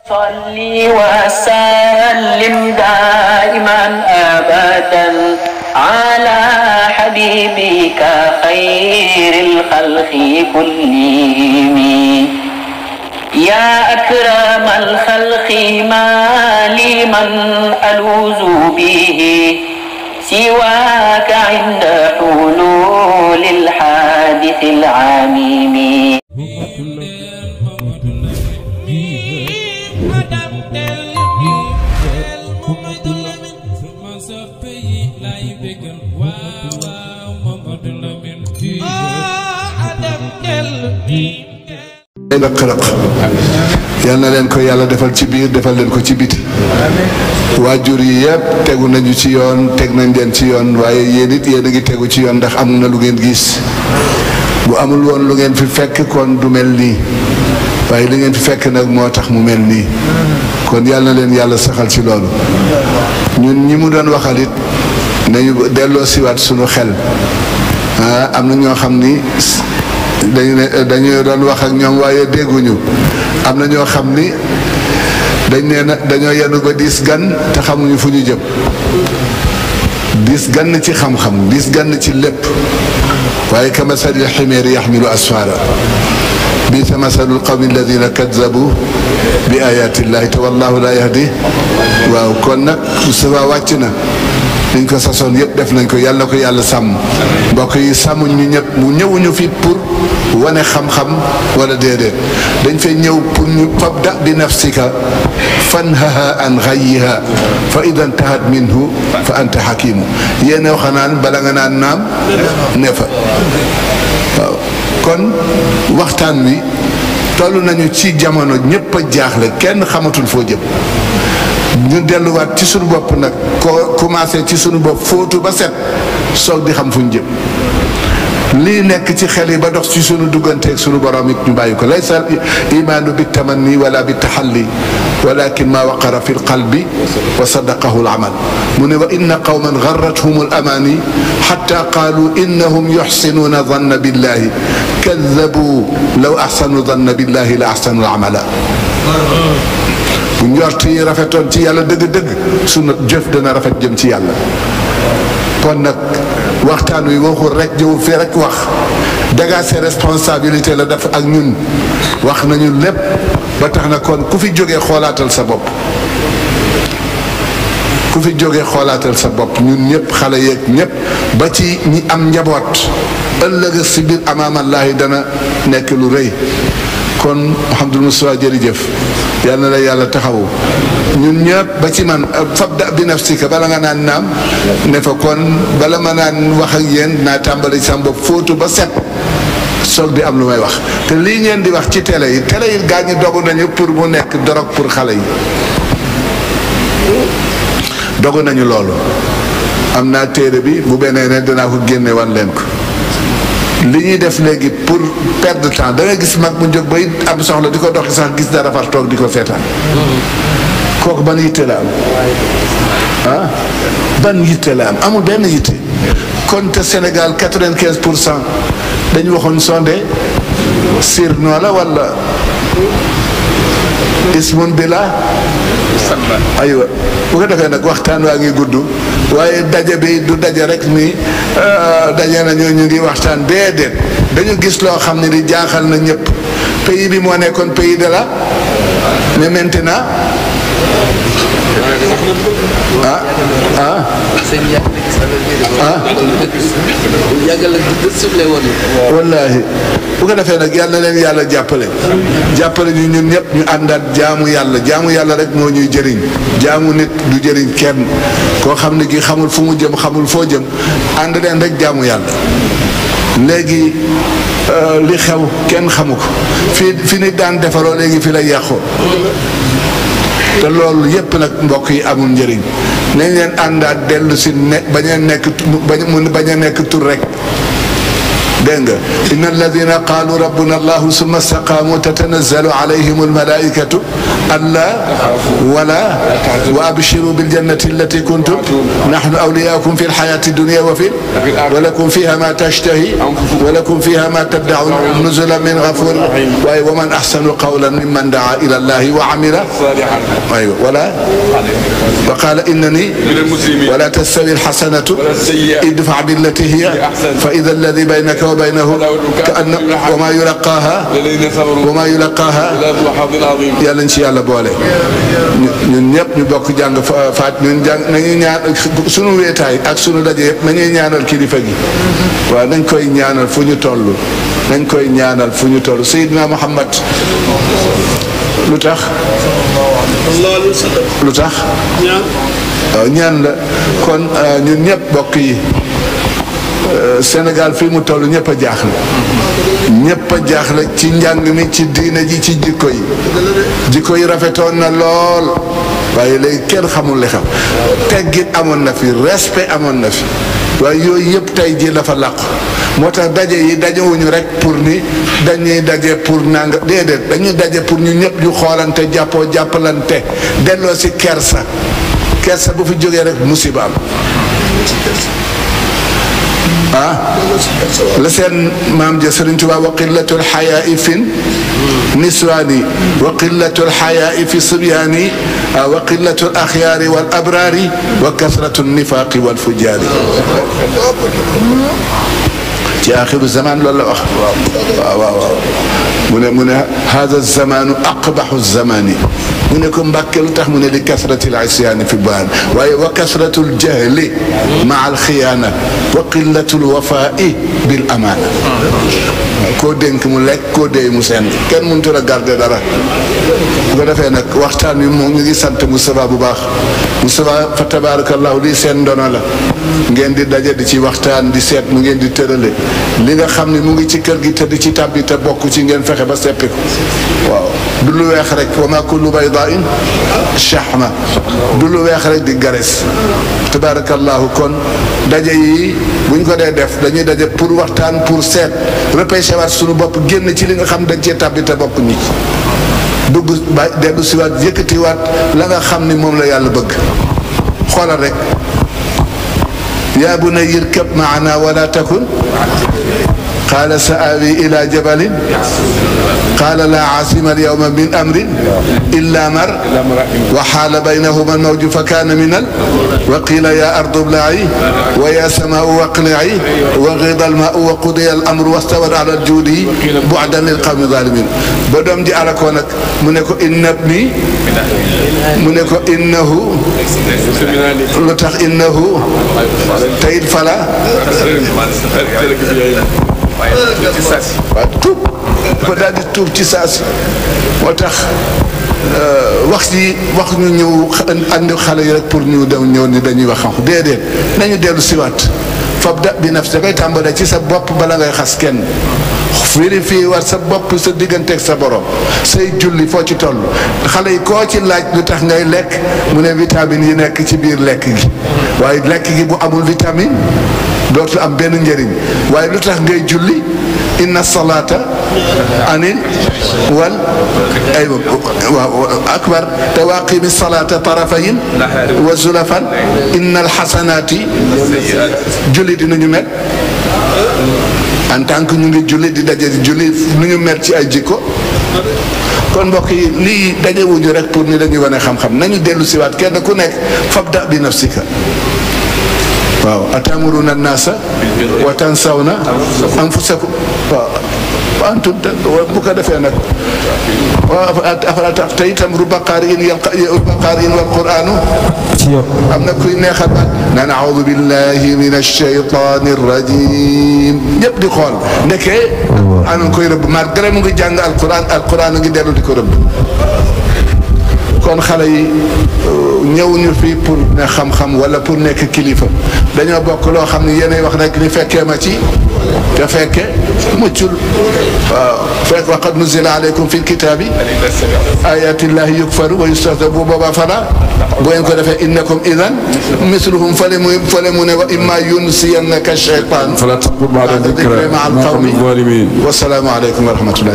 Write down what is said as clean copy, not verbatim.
صلي وسلم دائما أبدا على حبيبك خير الخلق كلهم يا أكرم الخلق ما لي من ألوذ به سواك عند حلول الحادث العميم rëq-rëq yal na leen ko yàlla defal ci biir defal leen ko ci biti waajur yi yëpp tegu nañu ci yoon teg nañ leen ci yoon waaye yéen it yéen a ngi tegu ci yoon ndax am na lu ngeen gis bu amul woon lu ngeen fi fekk kon du mel nii waaye li ngeen fi fekk nag moo tax mu mel nii kon yal na leen yàlla saxal ci loolu ñun ñi mu doon waxal it nañu delloo siwaat sunu xel am na ñoo xam ni dañu doon wax ak ñoom waaye dégguñu am na ñoo xam ni dañoo yenu ba diis gan te xamuñu fu ñu jëm diis gann ci xam-xam diis gann ci lépp waaye ka masali ximeeri yaxmilu asfara bi sa masalul qawmi alladina kadzabu bi ayatillahi te wallahu la yahdi waaw kon nag Moustapha wàcc na liñ ko sasoon yëpp def nañ ko yàlla ko yàlla sàmm mbokk yi sàmmuñ ñu ñëpp mu ñëwuñu fi pour wane xam-xam wala déedéet dañ fay ñëw pour ñu fabda bi nafsika fanhaha an ghayyiha fa ida intahat minhu fa anta hakimu yéene waxanaan bala nga naan naam ne fa waaw kon waxtaan wi toll nañu ci jamono ñëpp a jaaxle kenn xamatul foo jëm ñu delluwaat ci sunu bopp nag ko commencé ci sunu bopp fóotu ba set soog di xam fu ñu jëm lii nekk ci xel yi ba dox ci sunu dugganteeg sunu borom it ñu bàyyi ko laysa imaanu bi tamanni wala bi taxalli walakin ma waqara fi lqalbi wa sadaqahu alamal mu ne wa inna qawman garrathum alamani xatta qaalu innahum yuxsinuuna danna billahi kadabu law axsanu danna billahi la axsanu alamala bu njort yi rafetoon ci yàlla dëgg-dëgg sunu jëf dana rafet jëm ci yàlla kon nag waxtaan wi waxul rek jëw fi rek wax daga ses responsabilité la def ak ñun wax nañu lépp ba tax na kon ku fi jógee xoolaatal sa bopp ku fi jógee xoolaatal sa bopp ñun ñëpp xale yeeg ñëpp ba ci ñi am njaboot ëllëg si biir amaamallaahi dana nekk lu rëy kon Mouhamadul Moustapha jërëjëf yal na la yàlla taxawu ñun ñëpp ba ci man fabda bi nafsika bala nga naan naam ne fa kon bala ma naan wax ak yéen naa tàmbali sama bopp fóotu ba set soog di am lu may wax te lii ngeen di wax ci télé yi gaa ñi dogu nañu pour mu nekk dorog pour xale yi dogu nañu loolu am naa téere bi bu beneen ne danaa ko génne wan leen ko li ñuy def léegi pour perdre temps da nga gis mag mu jóg bay am soxla di ko doxi sax gis dara far toog di ko seetaan kooku ban yitte la am ban yitte la am amul benn yitte kon te Sénégal 95% dañu waxoon sonde sirno la wala ismun bi la aywa bu ko defee nag waxtaan waa ngi gudd waaye daje bi du daje rek ni daje nañu ñu ngi waxtaan déedéet dañu gis loo xam ne di jaaxal na ñëpp pays bi moo nekkoon pays de la mais maintenant wallaahi bu ko defee nag yàlla na leen yàlla jàppale ñu ñun ñëpp ñu àndaat jaamu yàlla rek moo ñuy jëriñ jaamu nit du jëriñ kenn koo xam ne gi xamul fu mu jëm xamul foo jëm ànd leen rek jaamu yàlla léegi li xew kenn xamu ko fi nit daan defaroo léegi fi lay yàqoo te loolu yépp nag mbokk yi amul njëriñ nañ leen àndaat dellu si bañ a nekk tur rek dégg nga inna alladina qaalu rabbuna allahu summa istaqaamu tatanazzalu alayhim almalaikatu alla wala wa abshiru biljannati allati kuntum nahnu awliyaakum fi lxayati dunia wa fi walakum fiha ma tashtahi walakum fiha ma taddaun nuzulan min gafur waaye wa man axsanu qawlan mimman daa ila allahi wa amila aywa wala wa qaala innani wala tastawi alxasanatu idfa billati hiya fa ida alladi baynaka wa baynahu kaanna wa ma yulaqaaha yàlla ñu ci yàlla boole ñun ñëpp ñu bokk jàng faat ñun jàng nañuy ñaan sunu weetaay ak sunu daje yëpp nañuy ñaanal kilifa gi waaw nañ koy ñaanal fu ñu toll nañ koy ñaanal fu ñu toll Seydina Muhammad lu tax waaw ñaan la kon ñun ñëpp bokk yi Sénégal fii mu toll ñëpp a jaaxle ñëpp a jaaxle ci njàng mi ci diine ji ci jikko yi rafetoon na lool waaye léegi kenn xamul li xam teggit amoon na fi respect amoon na fi waaye yooyu yëpp tey ji dafa làqu moo tax daje yi dajewuñu rek pour ni dañuy daje pour nanga déedéet dañuy daje pour ñu ñëpp ñu xoolante jàppoo jàppalante delloo si kersa bu fi jógee rek musiba am la seen maam ja Sëriñ Tuubaa wa qillatul xayaai fin niswaani wa qillatul xayaai fi sibyaani wa qillatul axyaari wal abraari wa kasratu nifaaqi wal fujaari ci axiru zaman loolu la wax waaw mu ne hada zamanu aqbaxu zamani mu ne ko Mbàkke lu tax mu ne li kasratil isyaani fi baan waaye wa kasratul jahli maa alxiyaana wa qillatul wafaai bil amaana koo dénk mu lekk koo déy mu seen kenn mënutu la garder dara bu ko defee nag waxtaan wi moom ñu ngi sant Moustapha bu baax Moustapha fa tabarakallahu lii seen ndono la ngeen di daje di ci waxtaan di seet mu ngeen di tërale li nga xam ne mu ngi ci kër gi te di ci tàbbi te bokk ci ngeen fexe ba seppi ko waaw du lu weex rek wa ma kullu baydain shahma du lu weex rek di gares tabarakallahu kon daje yi buñ ko dee def dañuy daje pour waxtaan pour seet repêché waat suñu bopp génn ci li nga xam dañ cee tàbbi te bokk nit dugg ba dellu si waat yëkkatiwaat la nga xam ni moom la yàlla bëgg xoolal rek yaa bunayya irkab maana wala takun qaala sa'aawi ila jabalin qaala laa aasima alyawma min amrin illa man wa xaala baynahuma almawju fa kaana minal wa qiila yaa ardu iblaa'i wa yaa samaa'u aqli'i wa ghida almaa'u wa qudiya al-amru wastawat ala al-juudi bu'dan lilqawmi zaalimiin ba doom ji alakoo nag mu ne ko inna ibni mu ne ko innahu lu tax innahu tayit fala waaw tuub dafa daal di tuub ci saasi moo tax wax ñu ñëw andi xale yi rek pour ñu dem ñëw ni dañuy wax xam déedéet nañu dellu siwaat fabda bi nafsi da koy tàmbalee ci sa bopp bala ngay xas kenn vérifier war sa bopp sa digganteeg sa borom say julli foo ci toll xale yi koo ci laaj lu tax ngay lekk mu ne vitamine yi nekk ci biir lekk gi waaye lekk gi bu amul vitamine dootul am benn njëriñ waaye lu tax ngay julli inna salata anil wal aywa akbar te waqimi salata tarafayin wa zulafan inna alxasanati julli dinañu mel en tant que ñu ngi julli di daje di julli nu ñu mel ci ay jikko kon mbokk yi lii dajewuñu rek pour ni dañuy wane xam-xam nañu dellu siwaat kenn ku nekk fabda bi nafsika waaw atamuruna annaasa wa tansawna anfusakum waaw antum bu ko defee nag waaw afala te itam ruba qaari'in wal qur'aanu am na kuy neexal ba naan a'uudu billahi min ash-shaytaani rajim ñëpp di xool ndeke am na koy rëbb malgré mu ngi jàng alquran ngi dellu di ko rëbb kon xale yi ñëwuñu fii pour ne xam-xam wala pour nekk kilifa dañoo bokk loo xam ne yéenay wax rek ni fekkee ma ci te fekke muccul waaw fekk waqad nuzila aleykum fi lkitaabi ayatillahi yukfaru wa yustahzabu bu boobaa fala bu ngeen ko defee innakum idan misluhum fale mu ne wa imma yunsiyannaka shaytan fala taqul ba'da dhikra ma'a alqawmi wa salaamu aleykum wa rahmatullah.